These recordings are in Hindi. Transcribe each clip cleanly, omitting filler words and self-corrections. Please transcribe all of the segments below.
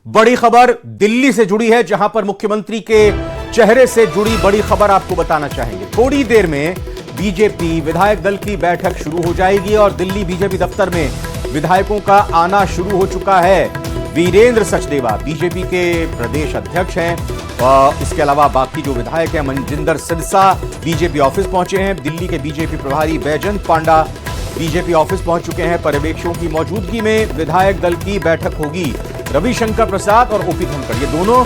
बड़ी खबर दिल्ली से जुड़ी है, जहां पर मुख्यमंत्री के चेहरे से जुड़ी बड़ी खबर आपको बताना चाहेंगे। थोड़ी देर में बीजेपी विधायक दल की बैठक शुरू हो जाएगी और दिल्ली बीजेपी दफ्तर में विधायकों का आना शुरू हो चुका है। वीरेंद्र सचदेवा बीजेपी के प्रदेश अध्यक्ष हैं और इसके अलावा बाकी जो विधायक हैं, मनजिंदर सिरसा बीजेपी ऑफिस पहुंचे हैं। दिल्ली के बीजेपी प्रभारी बैजयंत पांडा बीजेपी ऑफिस पहुंच चुके हैं। पर्यवेक्षकों की मौजूदगी में विधायक दल की बैठक होगी। रविशंकर प्रसाद और ओपी धनखड़ ये दोनों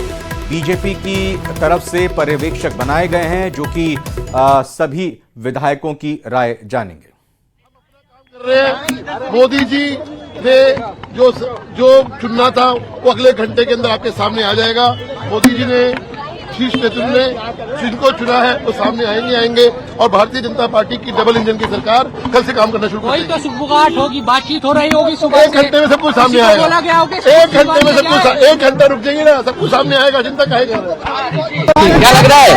बीजेपी की तरफ से पर्यवेक्षक बनाए गए हैं, जो कि सभी विधायकों की राय जानेंगे। मोदी जी ने जो चुनना था वो अगले घंटे के अंदर आपके सामने आ जाएगा। मोदी जी ने शीर्ष नेतृत्व ने जिनको चुना है वो सामने आएंगे और भारतीय जनता पार्टी की डबल इंजन की सरकार कल से काम करना शुरू करेगी। तो सुबुगाहट होगी, बातचीत हो रही होगी, एक घंटे में सब कुछ सामने आएगा। एक घंटे में सब कुछ, एक घंटा रुक जाएंगे ना, सब कुछ सामने आएगा। चिंता काहे कर रहे हैं? क्या लग रहा है?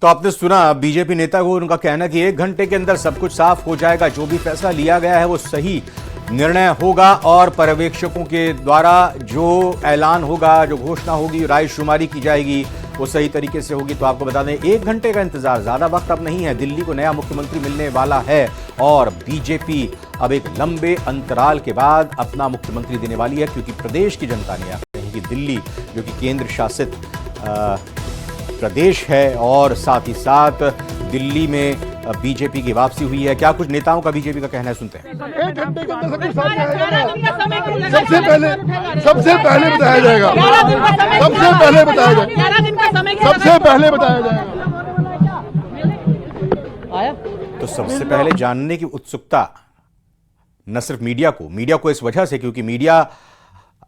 तो आपने सुना बीजेपी नेता को, उनका कहना कि एक घंटे के अंदर सब कुछ साफ हो जाएगा। जो भी फैसला लिया गया है वो सही निर्णय होगा और पर्यवेक्षकों के द्वारा जो ऐलान होगा, जो घोषणा होगी, रायशुमारी की जाएगी, वो सही तरीके से होगी। तो आपको बता दें, एक घंटे का इंतजार, ज्यादा वक्त अब नहीं है। दिल्ली को नया मुख्यमंत्री मिलने वाला है और बीजेपी अब एक लंबे अंतराल के बाद अपना मुख्यमंत्री देने वाली है, क्योंकि प्रदेश की जनता ने कहा कि दिल्ली जो कि केंद्र शासित प्रदेश है और साथ ही साथ दिल्ली में बीजेपी की वापसी हुई है। क्या कुछ नेताओं का बीजेपी का कहना है, सुनते हैं। एक घंटे के अंदर सब कुछ सामने आएगा। सबसे पहले बताया जाएगा। सबसे पहले बताया जाएगा। तो सबसे पहले जानने की उत्सुकता न सिर्फ मीडिया को इस वजह से, क्योंकि मीडिया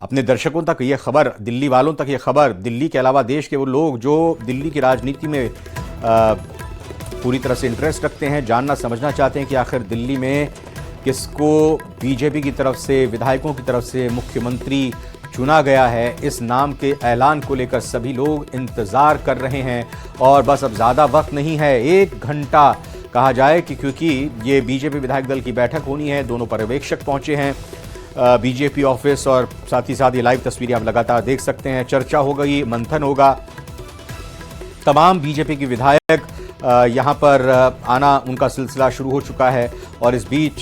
अपने दर्शकों तक ये खबर, दिल्ली वालों तक ये खबर, दिल्ली के अलावा देश के वो लोग जो दिल्ली की राजनीति में पूरी तरह से इंटरेस्ट रखते हैं, जानना समझना चाहते हैं कि आखिर दिल्ली में किसको बीजेपी की तरफ से, विधायकों की तरफ से मुख्यमंत्री चुना गया है। इस नाम के ऐलान को लेकर सभी लोग इंतज़ार कर रहे हैं और बस अब ज़्यादा वक्त नहीं है, एक घंटा कहा जाए कि, क्योंकि ये बीजेपी विधायक दल की बैठक होनी है। दोनों पर्यवेक्षक पहुंचे हैं बीजेपी ऑफिस और साथ ही साथ ये लाइव तस्वीरें आप लगातार देख सकते हैं। चर्चा हो गई, मंथन होगा। तमाम बीजेपी के विधायक यहाँ पर आना, उनका सिलसिला शुरू हो चुका है और इस बीच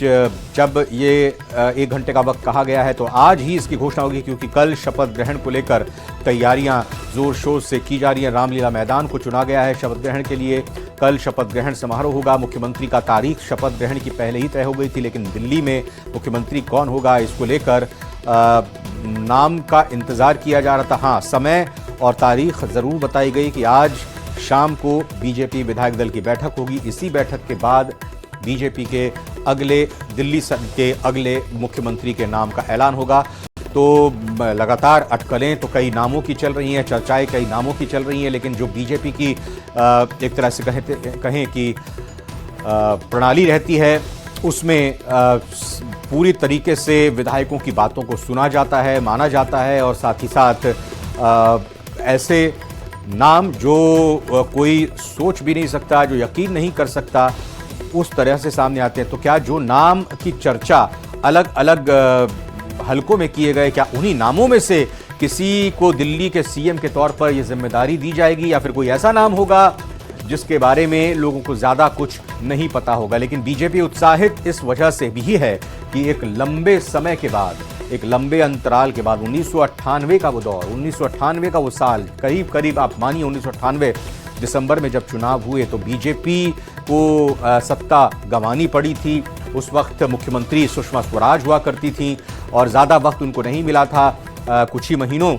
जब ये एक घंटे का वक्त कहा गया है तो आज ही इसकी घोषणा होगी, क्योंकि कल शपथ ग्रहण को लेकर तैयारियां जोर शोर से की जा रही हैं। रामलीला मैदान को चुना गया है शपथ ग्रहण के लिए। कल शपथ ग्रहण समारोह होगा। मुख्यमंत्री का तारीख शपथ ग्रहण की पहले ही तय हो गई थी, लेकिन दिल्ली में मुख्यमंत्री कौन होगा इसको लेकर नाम का इंतज़ार किया जा रहा था। हाँ, समय और तारीख ज़रूर बताई गई कि आज शाम को बीजेपी विधायक दल की बैठक होगी। इसी बैठक के बाद बीजेपी के दिल्ली के अगले मुख्यमंत्री के नाम का ऐलान होगा। तो लगातार अटकलें तो कई नामों की चल रही हैं, चर्चाएं कई नामों की चल रही हैं, लेकिन जो बीजेपी की एक तरह से कहें कि प्रणाली रहती है, उसमें पूरी तरीके से विधायकों की बातों को सुना जाता है, माना जाता है और साथ ही साथ ऐसे नाम जो कोई सोच भी नहीं सकता, जो यकीन नहीं कर सकता, उस तरह से सामने आते हैं। तो क्या जो नाम की चर्चा अलग अलग हलकों में किए गए, क्या उन्हीं नामों में से किसी को दिल्ली के सीएम के तौर पर यह जिम्मेदारी दी जाएगी, या फिर कोई ऐसा नाम होगा जिसके बारे में लोगों को ज़्यादा कुछ नहीं पता होगा। लेकिन बीजेपी उत्साहित इस वजह से भी है कि एक लंबे समय के बाद, एक लंबे अंतराल के बाद, 1998 का वो दौर, 1998 का वो साल, करीब आप मानिए 1998 दिसंबर में जब चुनाव हुए तो बीजेपी को सत्ता गंवानी पड़ी थी। उस वक्त मुख्यमंत्री सुषमा स्वराज हुआ करती थी और ज़्यादा वक्त उनको नहीं मिला था। कुछ ही महीनों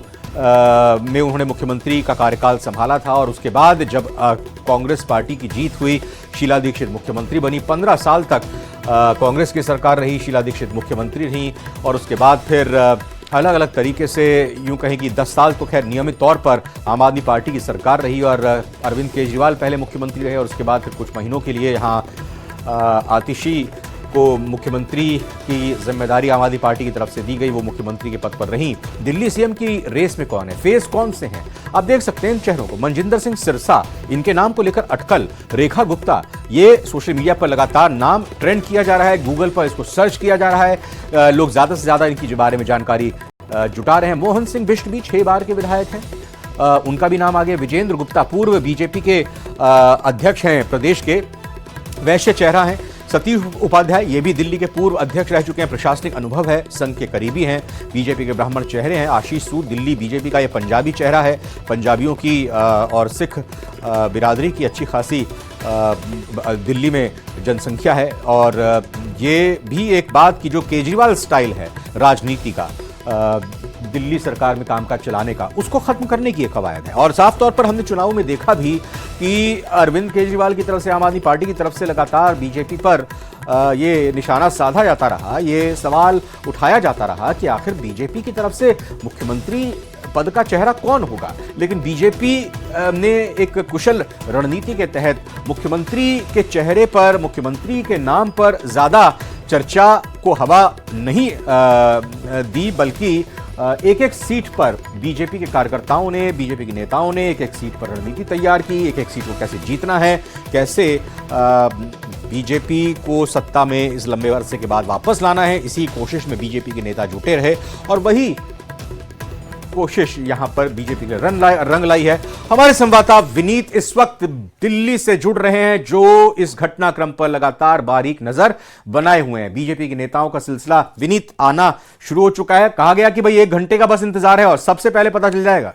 में उन्होंने मुख्यमंत्री का कार्यकाल संभाला था और उसके बाद जब कांग्रेस पार्टी की जीत हुई, शीला दीक्षित मुख्यमंत्री बनी। 15 साल तक कांग्रेस की सरकार रही, शीला दीक्षित मुख्यमंत्री रहीं और उसके बाद फिर अलग अलग तरीके से, यूं कहें कि 10 साल तो खैर नियमित तौर पर आम आदमी पार्टी की सरकार रही और अरविंद केजरीवाल पहले मुख्यमंत्री रहे और उसके बाद फिर कुछ महीनों के लिए यहाँ आतिशी को मुख्यमंत्री की जिम्मेदारी आम आदमी पार्टी की तरफ से दी गई, वो मुख्यमंत्री के पद पर रहीं। दिल्ली सीएम की रेस में कौन है, फेस कौन से हैं, आप देख सकते हैं इन चेहरों को। मनजिंदर सिंह सिरसा, इनके नाम को लेकर अटकल। रेखा गुप्ता, ये सोशल मीडिया पर लगातार नाम ट्रेंड किया जा रहा है, गूगल पर इसको सर्च किया जा रहा है, लोग ज्यादा से ज्यादा इनकी बारे में जानकारी जुटा रहे हैं। मोहन सिंह बिष्ट भी 6 बार के विधायक हैं, उनका भी नाम आगे। विजेंद्र गुप्ता पूर्व बीजेपी के अध्यक्ष हैं प्रदेश के, वैश्य चेहरा हैं। सतीश उपाध्याय, ये भी दिल्ली के पूर्व अध्यक्ष रह चुके हैं, प्रशासनिक अनुभव है, संघ के करीबी हैं, बीजेपी के ब्राह्मण चेहरे हैं। आशीष सूद, दिल्ली बीजेपी का ये पंजाबी चेहरा है, पंजाबियों की और सिख बिरादरी की अच्छी खासी दिल्ली में जनसंख्या है। और ये भी एक बात की जो केजरीवाल स्टाइल है राजनीति का, दिल्ली सरकार में कामकाज चलाने का, उसको खत्म करने की एक कवायद है। और साफ तौर पर हमने चुनाव में देखा भी कि अरविंद केजरीवाल की तरफ से, आम आदमी पार्टी की तरफ से लगातार बीजेपी पर ये निशाना साधा जाता रहा, ये सवाल उठाया जाता रहा कि आखिर बीजेपी की तरफ से मुख्यमंत्री पद का चेहरा कौन होगा। लेकिन बीजेपी ने एक कुशल रणनीति के तहत मुख्यमंत्री के चेहरे पर, मुख्यमंत्री के नाम पर ज्यादा चर्चा को हवा नहीं दी, बल्कि एक एक सीट पर बीजेपी के कार्यकर्ताओं ने, बीजेपी के नेताओं ने एक एक सीट पर रणनीति तैयार की, एक एक सीट को कैसे जीतना है, कैसे बीजेपी को सत्ता में इस लंबे अरसे के बाद वापस लाना है। इसी कोशिश में बीजेपी के नेता जुटे रहे और वही कोशिश यहां पर बीजेपी ने रंग लाई है। हमारे संवाददाता विनीत इस वक्त दिल्ली से जुड़ रहे हैं, जो इस घटनाक्रम पर लगातार बारीक नजर बनाए हुए हैं। बीजेपी के नेताओं का सिलसिला विनीत आना शुरू हो चुका है, कहा गया कि भाई 1 घंटे का बस इंतजार है और सबसे पहले पता चल जाएगा।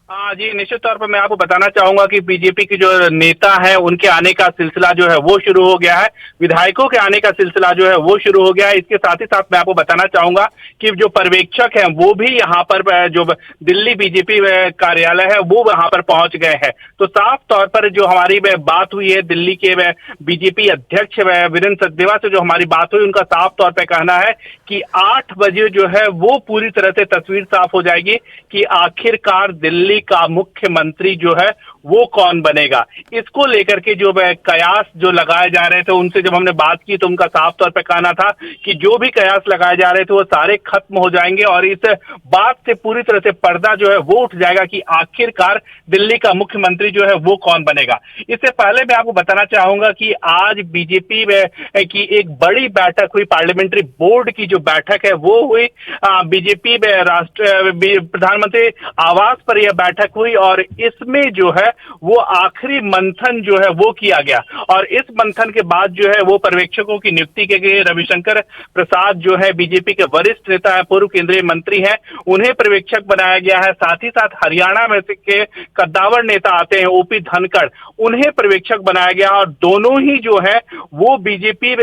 हाँ जी, निश्चित तौर पर मैं आपको बताना चाहूंगा कि बीजेपी के जो नेता हैं उनके आने का सिलसिला जो है वो शुरू हो गया है, विधायकों के आने का सिलसिला जो है वो शुरू हो गया है। इसके साथ ही साथ मैं आपको बताना चाहूंगा कि जो पर्यवेक्षक हैं वो भी यहाँ पर, जो दिल्ली बीजेपी कार्यालय है वो वहां पर पहुंच गए हैं। तो साफ तौर पर जो हमारी बात हुई है दिल्ली के बीजेपी अध्यक्ष वीरेंद्र सचदेवा से जो हमारी बात हुई, उनका साफ तौर पर कहना है कि 8 बजे जो है वो पूरी तरह से तस्वीर साफ हो जाएगी कि आखिरकार दिल्ली का मुख्यमंत्री जो है वो कौन बनेगा। इसको लेकर के जो कयास जो लगाए जा रहे थे, उनसे जब हमने बात की तो उनका साफ तौर पर कहना था कि जो भी कयास लगाए जा रहे थे वो सारे खत्म हो जाएंगे और इस बात से पूरी तरह से पर्दा जो है वो उठ जाएगा कि आखिरकार दिल्ली का मुख्यमंत्री जो है वो कौन बनेगा। इससे पहले मैं आपको बताना चाहूंगा कि आज बीजेपी की एक बड़ी बैठक हुई, पार्लियामेंट्री बोर्ड की जो बैठक है वो हुई। बीजेपी प्रधानमंत्री आवास पर यह बैठक हुई और इसमें जो है वो आखिरी मंथन जो है वो किया गया और इस मंथन के बाद जो है वो पर्यवेक्षकों की नियुक्ति की गई। रविशंकर प्रसाद जो है बीजेपी के वरिष्ठ नेता है, पूर्व केंद्रीय मंत्री हैं, उन्हें पर्यवेक्षक बनाया गया है। साथ ही साथ हरियाणा में के कद्दावर नेता आते हैं ओपी धनखड़, उन्हें पर्यवेक्षक बनाया गया और दोनों ही जो है वो बीजेपी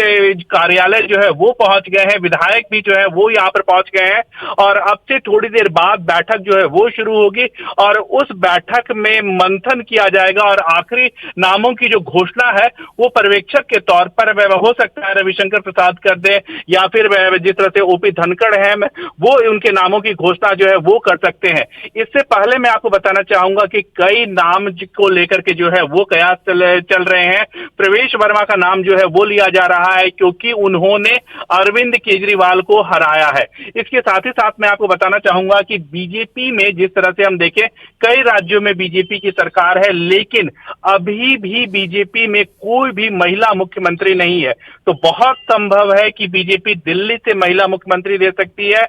कार्यालय जो है वो पहुंच गए हैं। विधायक भी जो है वो यहाँ पर पहुंच गए हैं और अब से थोड़ी देर बाद बैठक जो है वो शुरू होगी और उस बैठक में मंथन किया जाएगा और आखिरी नामों की जो घोषणा है वो पर्यवेक्षक के तौर पर हो सकता है रविशंकर प्रसाद कर दे या फिर जिस तरह से ओपी धनखड़ है वो उनके नामों की घोषणा जो है वो कर सकते हैं। इससे पहले मैं आपको बताना चाहूंगा कि कई नाम को लेकर के जो है वो कयास चल रहे हैं। प्रवेश वर्मा का नाम जो है वो लिया जा रहा है क्योंकि उन्होंने अरविंद केजरीवाल को हराया है। इसके साथ ही साथ मैं आपको बताना चाहूंगा कि बीजेपी में जिस तरह से हम देखें, कई राज्यों में बीजेपी की सरकार है लेकिन अभी भी बीजेपी में कोई भी महिला मुख्यमंत्री नहीं है। तो बहुत संभव है कि बीजेपी दिल्ली से महिला मुख्यमंत्री दे सकती है।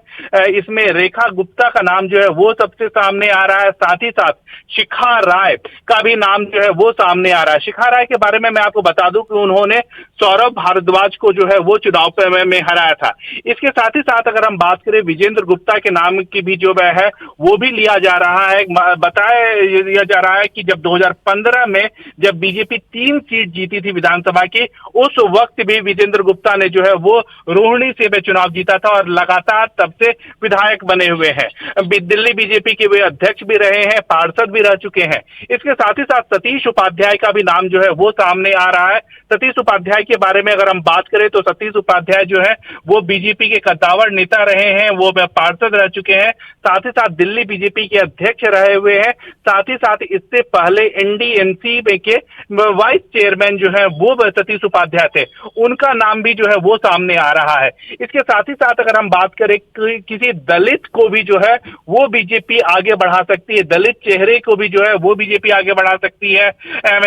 इसमें रेखा गुप्ता का नाम जो है वो सबसे सामने आ रहा है। साथ ही साथ शिखा राय का भी नाम जो है वो सामने आ रहा है। शिखा राय के बारे में मैं आपको बता दूं कि उन्होंने सौरभ भारद्वाज को जो है वो चुनाव में हराया था। इसके साथ ही साथ अगर हम बात करें विजेंद्र गुप्ता के नाम की भी जो है वो भी लिया जा रहा है। बताया जा रहा है कि जब 2015 में जब बीजेपी 3 सीट जीती थी विधानसभा की, उस वक्त भी विजेंद्र गुप्ता ने जो है वो रोहिणी से चुनाव जीता था और लगातार तब से विधायक बने हुए हैं। दिल्ली बीजेपी के वे अध्यक्ष भी रहे हैं, पार्षद भी रह चुके हैं। इसके साथ ही साथ सतीश उपाध्याय का भी नाम जो है वो सामने आ रहा है। सतीश उपाध्याय के बारे में अगर हम बात करें तो सतीश उपाध्याय जो है वो बीजेपी के कद्दावर नेता रहे हैं, वो पार्षद रह चुके हैं, साथ ही साथ दिल्ली बीजेपी के अध्यक्ष रहे हुए हैं। साथ ही साथ इससे पहले एनडीएमसी के वाइस चेयरमैन जो है वो सतीश उपाध्याय थे, उनका नाम भी जो है वो सामने आ रहा है। इसके साथ ही साथ अगर हम बात करें किसी दलित को भी जो है वो बीजेपी आगे बढ़ा सकती है, दलित चेहरे को भी जो है वो बीजेपी आगे बढ़ा सकती है,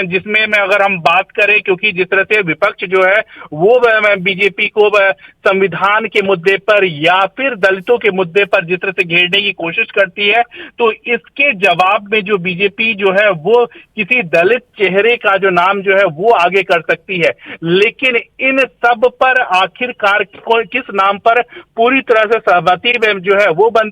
जिसमें में अगर हम बात करें, क्योंकि जिस तरह से विपक्ष जो है वो बीजेपी को संविधान के मुद्दे पर या फिर दलितों के मुद्दे पर जिस तरह से घेरने की कोशिश करती है, तो इसके जवाब में जो बीजेपी जो है वो किसी दलित चेहरे का जो नाम जो है वो आगे कर सकती है। लेकिन इन सब पर आखिरकार किस नाम पर पूरी तरह से सहमति जो है वो बन